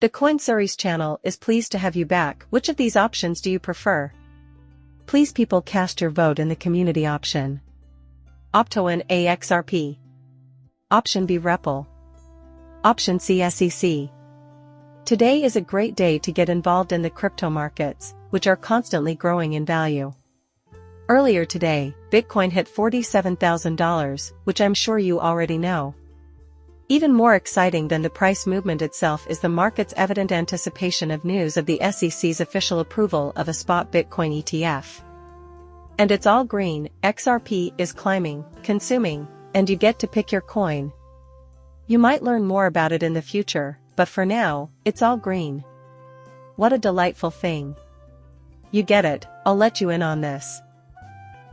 The Coin Series channel is pleased to have you back. Which of these options do you prefer? Please people cast your vote in the community option. Option A XRP. Option B Ripple. Option C SEC. Today is a great day to get involved in the crypto markets, which are constantly growing in value. Earlier today, Bitcoin hit $47,000, which I'm sure you already know. Even more exciting than the price movement itself is the market's evident anticipation of news of the SEC's official approval of a spot Bitcoin ETF. And it's all green. XRP is climbing, consuming, and you get to pick your coin. You might learn more about it in the future, but for now, it's all green. What a delightful thing. You get it, I'll let you in on this.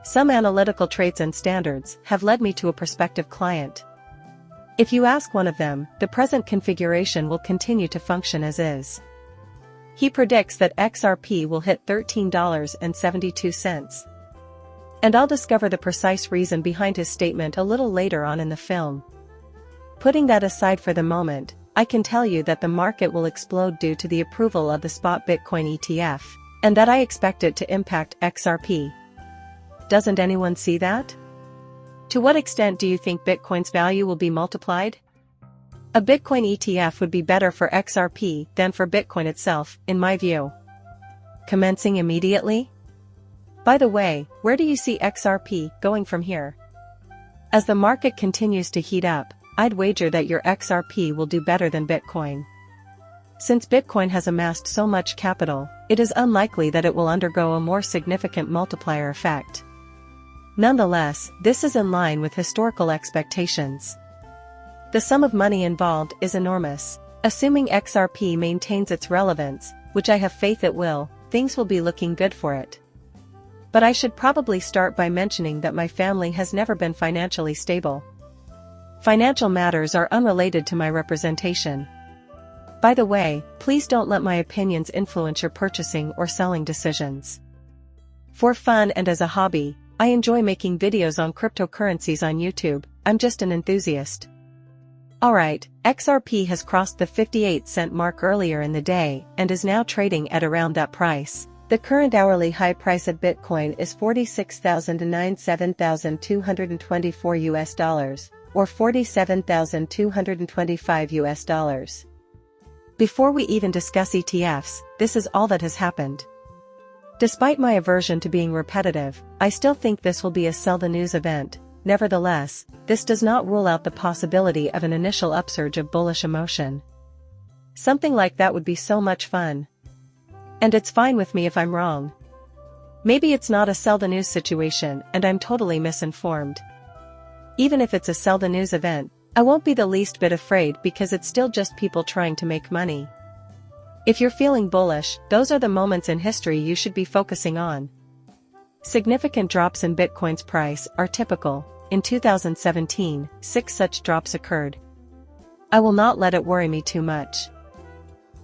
Some analytical traits and standards have led me to a prospective client. If you ask one of them, the present configuration will continue to function as is. He predicts that XRP will hit $13.72. And I'll discover the precise reason behind his statement a little later on in the film. Putting that aside for the moment, I can tell you that the market will explode due to the approval of the spot Bitcoin ETF, and that I expect it to impact XRP. Doesn't anyone see that? To what extent do you think Bitcoin's value will be multiplied? A Bitcoin ETF would be better for XRP than for Bitcoin itself, in my view. Commencing immediately? By the way, where do you see XRP going from here? As the market continues to heat up, I'd wager that your XRP will do better than Bitcoin. Since Bitcoin has amassed so much capital, it is unlikely that it will undergo a more significant multiplier effect. Nonetheless, this is in line with historical expectations. The sum of money involved is enormous. Assuming XRP maintains its relevance, which I have faith it will, things will be looking good for it. But I should probably start by mentioning that my family has never been financially stable. Financial matters are unrelated to my representation. By the way, please don't let my opinions influence your purchasing or selling decisions. For fun and as a hobby, I enjoy making videos on cryptocurrencies on YouTube. I'm just an enthusiast. Alright, XRP has crossed the 58-cent mark earlier in the day and is now trading at around that price. The current hourly high price of Bitcoin is $47,224 US, or $47,225 US. Before we even discuss ETFs, this is all that has happened. Despite my aversion to being repetitive, I still think this will be a sell the news event. Nevertheless, this does not rule out the possibility of an initial upsurge of bullish emotion. Something like that would be so much fun. And it's fine with me if I'm wrong. Maybe it's not a sell the news situation and I'm totally misinformed. Even if it's a sell the news event, I won't be the least bit afraid because it's still just people trying to make money. If you're feeling bullish, those are the moments in history you should be focusing on. Significant drops in Bitcoin's price are typical. In 2017, 6 such drops occurred. I will not let it worry me too much.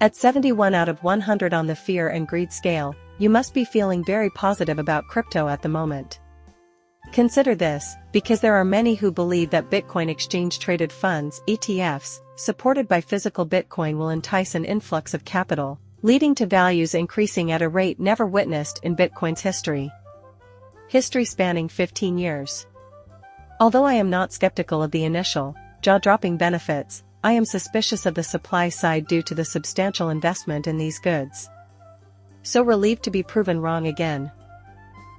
At 71 out of 100 on the fear and greed scale, you must be feeling very positive about crypto at the moment. Consider this, because there are many who believe that Bitcoin exchange-traded funds, ETFs, supported by physical Bitcoin will entice an influx of capital, leading to values increasing at a rate never witnessed in Bitcoin's history. History spanning 15 years. Although I am not skeptical of the initial, jaw-dropping benefits, I am suspicious of the supply side due to the substantial investment in these goods. So relieved to be proven wrong again.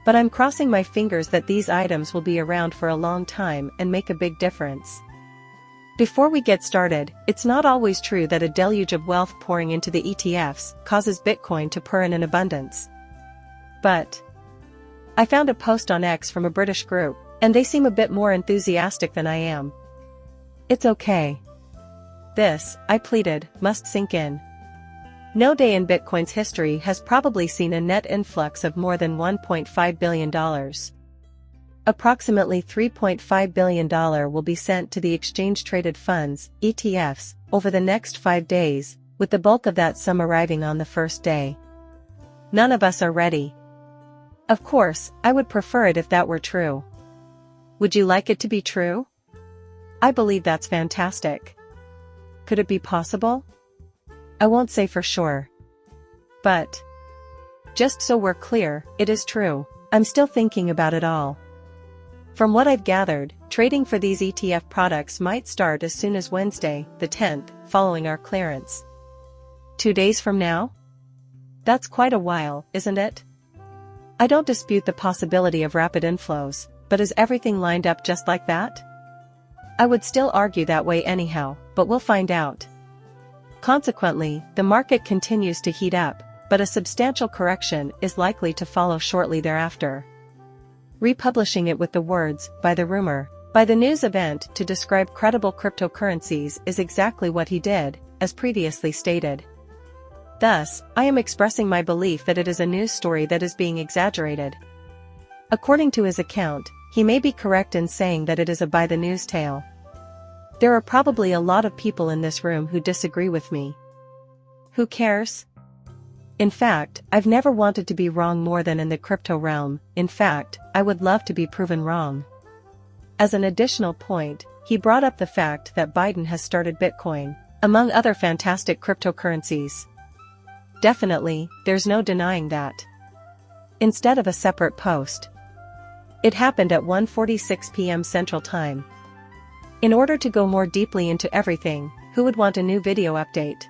But I'm crossing my fingers that these items will be around for a long time and make a big difference. Before we get started, it's not always true that a deluge of wealth pouring into the ETFs causes Bitcoin to pour in abundance. But I found a post on X from a British group, and they seem a bit more enthusiastic than I am. It's okay. This, I pleaded, must sink in. No day in Bitcoin's history has probably seen a net influx of more than $1.5 billion. Approximately $3.5 billion will be sent to the exchange-traded funds, ETFs, over the next 5 days, with the bulk of that sum arriving on the first day. None of us are ready. Of course, I would prefer it if that were true. Would you like it to be true? I believe that's fantastic. Could it be possible? I won't say for sure. But just so we're clear, it is true. I'm still thinking about it all. From what I've gathered, trading for these ETF products might start as soon as Wednesday, the 10th, following our clearance. 2 days from now? That's quite a while, isn't it? I don't dispute the possibility of rapid inflows, but is everything lined up just like that? I would still argue that way anyhow, but we'll find out. Consequently, the market continues to heat up, but a substantial correction is likely to follow shortly thereafter. Republishing it with the words, "by the rumor," by the news event to describe credible cryptocurrencies is exactly what he did, as previously stated. Thus, I am expressing my belief that it is a news story that is being exaggerated. According to his account, he may be correct in saying that it is a by the news tale. There are probably a lot of people in this room who disagree with me. Who cares? In fact, I've never wanted to be wrong more than in the crypto realm. In fact, I would love to be proven wrong. As an additional point, he brought up the fact that Biden has started Bitcoin, among other fantastic cryptocurrencies. Definitely, there's no denying that. Instead of a separate post. It happened at 1:46 p.m. Central Time. In order to go more deeply into everything, who would want a new video update?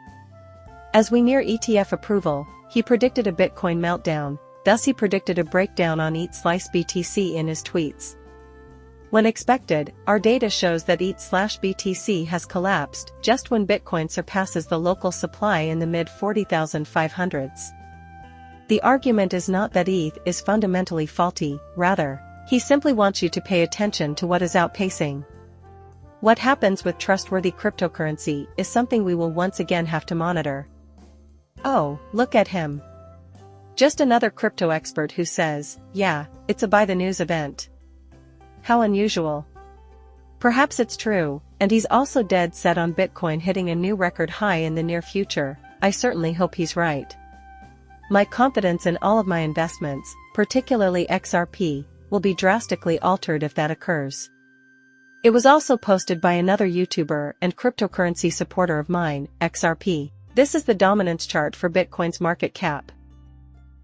As we near ETF approval, he predicted a Bitcoin meltdown, thus he predicted a breakdown on ETH/BTC in his tweets. When expected, our data shows that ETH/BTC has collapsed just when Bitcoin surpasses the local supply in the mid-40,500s. The argument is not that ETH is fundamentally faulty, rather, he simply wants you to pay attention to what is outpacing. What happens with trustworthy cryptocurrency is something we will once again have to monitor. Oh, look at him. Just another crypto expert who says, yeah, it's a by the news event. How unusual. Perhaps it's true, and he's also dead set on Bitcoin hitting a new record high in the near future. I certainly hope he's right. My confidence in all of my investments, particularly XRP, will be drastically altered if that occurs. It was also posted by another YouTuber and cryptocurrency supporter of mine, XRP. This is the dominance chart for Bitcoin's market cap.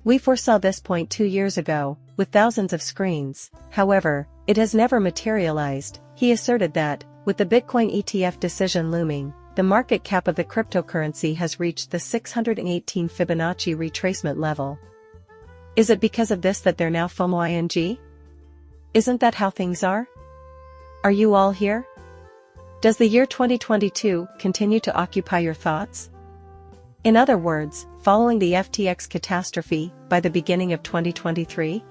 We foresaw this point 2 years ago, with thousands of screens. However, it has never materialized. He asserted that, with the Bitcoin ETF decision looming, the market cap of the cryptocurrency has reached the 618 Fibonacci retracement level. Is it because of this that they're now FOMO-ing? Isn't that how things are? Are you all here? Does the year 2022 continue to occupy your thoughts? In other words, following the FTX catastrophe, by the beginning of 2023?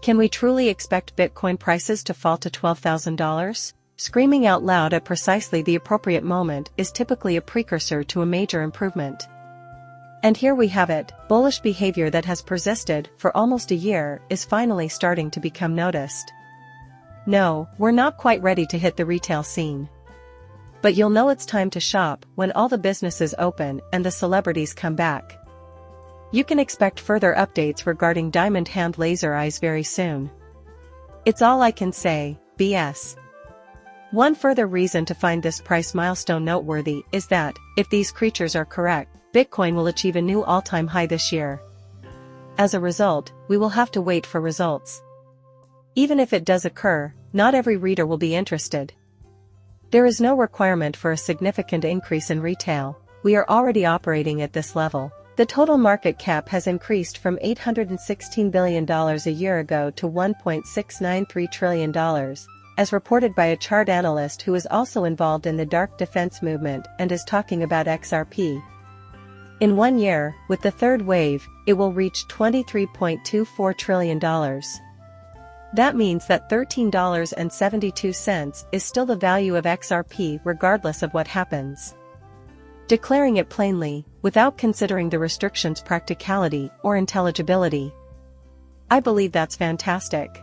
Can we truly expect Bitcoin prices to fall to $12,000? Screaming out loud at precisely the appropriate moment is typically a precursor to a major improvement. And here we have it, bullish behavior that has persisted for almost a year is finally starting to become noticed. No, we're not quite ready to hit the retail scene. But you'll know it's time to shop when all the businesses open and the celebrities come back. You can expect further updates regarding diamond hand laser eyes very soon. It's all I can say, BS. One further reason to find this price milestone noteworthy is that, if these creatures are correct, Bitcoin will achieve a new all-time high this year. As a result, we will have to wait for results. Even if it does occur, not every reader will be interested. There is no requirement for a significant increase in retail. We are already operating at this level. The total market cap has increased from $816 billion a year ago to $1.693 trillion, as reported by a chart analyst who is also involved in the dark defense movement and is talking about XRP. In 1 year, with the third wave, it will reach $23.24 trillion. That means that $13.72 is still the value of XRP regardless of what happens. Declaring it plainly, without considering the restrictions' practicality or intelligibility. I believe that's fantastic.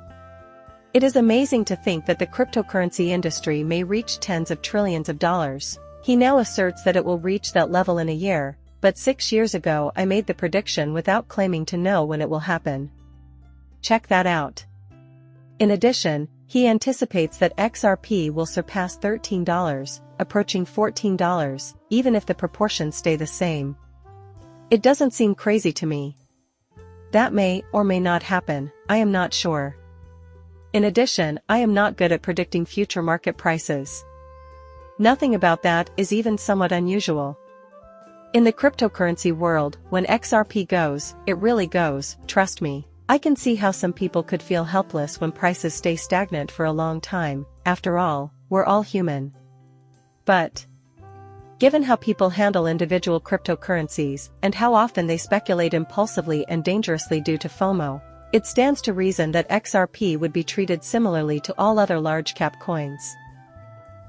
It is amazing to think that the cryptocurrency industry may reach tens of trillions of dollars. He now asserts that it will reach that level in a year, but 6 years ago I made the prediction without claiming to know when it will happen. Check that out. In addition, he anticipates that XRP will surpass $13, approaching $14, even if the proportions stay the same. It doesn't seem crazy to me. That may or may not happen, I am not sure. In addition, I am not good at predicting future market prices. Nothing about that is even somewhat unusual. In the cryptocurrency world, when XRP goes, it really goes, trust me. I can see how some people could feel helpless when prices stay stagnant for a long time. After all, we're all human. But given how people handle individual cryptocurrencies and how often they speculate impulsively and dangerously due to FOMO, it stands to reason that XRP would be treated similarly to all other large-cap coins.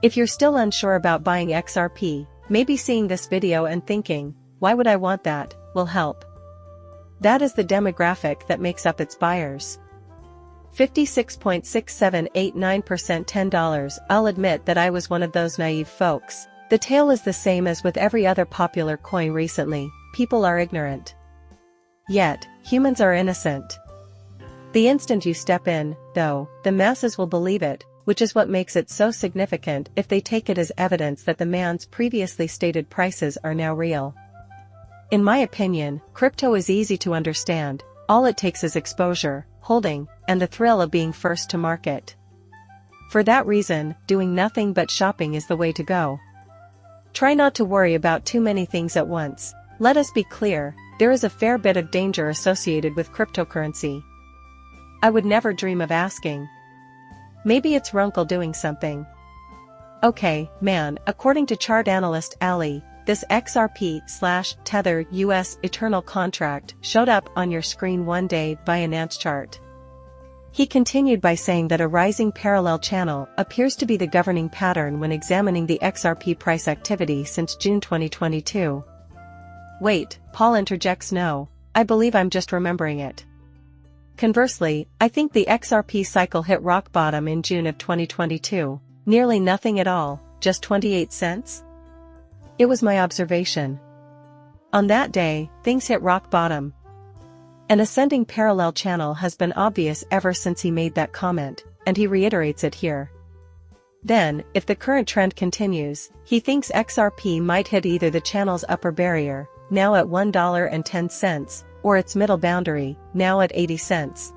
If you're still unsure about buying XRP, maybe seeing this video and thinking, "Why would I want that?" will help. That is the demographic that makes up its buyers. 56.6789% $10. I'll admit that I was one of those naive folks. The tale is the same as with every other popular coin recently, people are ignorant. Yet, humans are innocent. The instant you step in, though, the masses will believe it, which is what makes it so significant if they take it as evidence that the man's previously stated prices are now real. In my opinion, crypto is easy to understand, all it takes is exposure, holding, and the thrill of being first to market. For that reason, doing nothing but shopping is the way to go. Try not to worry about too many things at once. Let us be clear, there is a fair bit of danger associated with cryptocurrency. I would never dream of asking. Maybe it's Runkle doing something. Okay, man, according to chart analyst Ali, this XRP/Tether US eternal contract showed up on your screen one day by a Nance chart. He continued by saying that a rising parallel channel appears to be the governing pattern when examining the XRP price activity since June 2022. Wait, Paul interjects, no, I believe I'm just remembering it. Conversely, I think the XRP cycle hit rock bottom in June of 2022, nearly nothing at all, just 28 cents? It was my observation. On that day, things hit rock bottom. An ascending parallel channel has been obvious ever since he made that comment, and he reiterates it here. Then, if the current trend continues, he thinks XRP might hit either the channel's upper barrier, now at $1.10, or its middle boundary, now at 80 cents.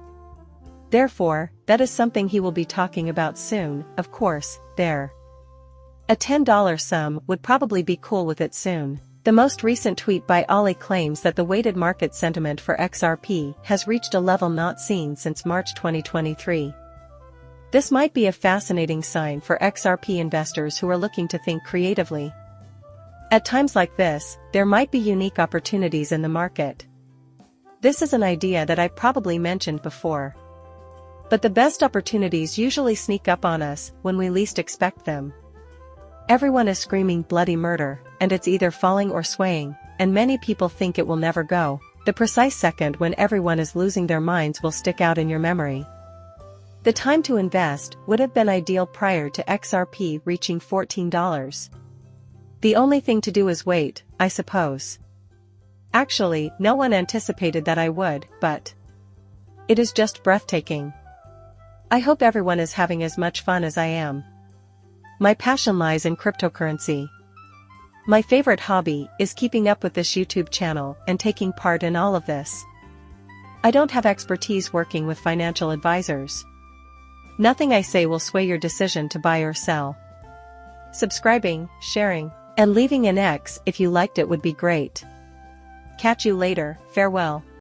Therefore, that is something he will be talking about soon, of course, there. A $10 sum would probably be cool with it soon. The most recent tweet by Ali claims that the weighted market sentiment for XRP has reached a level not seen since March 2023. This might be a fascinating sign for XRP investors who are looking to think creatively. At times like this, there might be unique opportunities in the market. This is an idea that I've probably mentioned before. But the best opportunities usually sneak up on us when we least expect them. Everyone is screaming bloody murder, and it's either falling or swaying, and many people think it will never go. The precise second when everyone is losing their minds will stick out in your memory. The time to invest would have been ideal prior to XRP reaching $14. The only thing to do is wait, I suppose. Actually, no one anticipated that I would, but it is just breathtaking. I hope everyone is having as much fun as I am. My passion lies in cryptocurrency. My favorite hobby is keeping up with this YouTube channel and taking part in all of this. I don't have expertise working with financial advisors. Nothing I say will sway your decision to buy or sell. Subscribing, sharing, and leaving an X if you liked it would be great. Catch you later, farewell.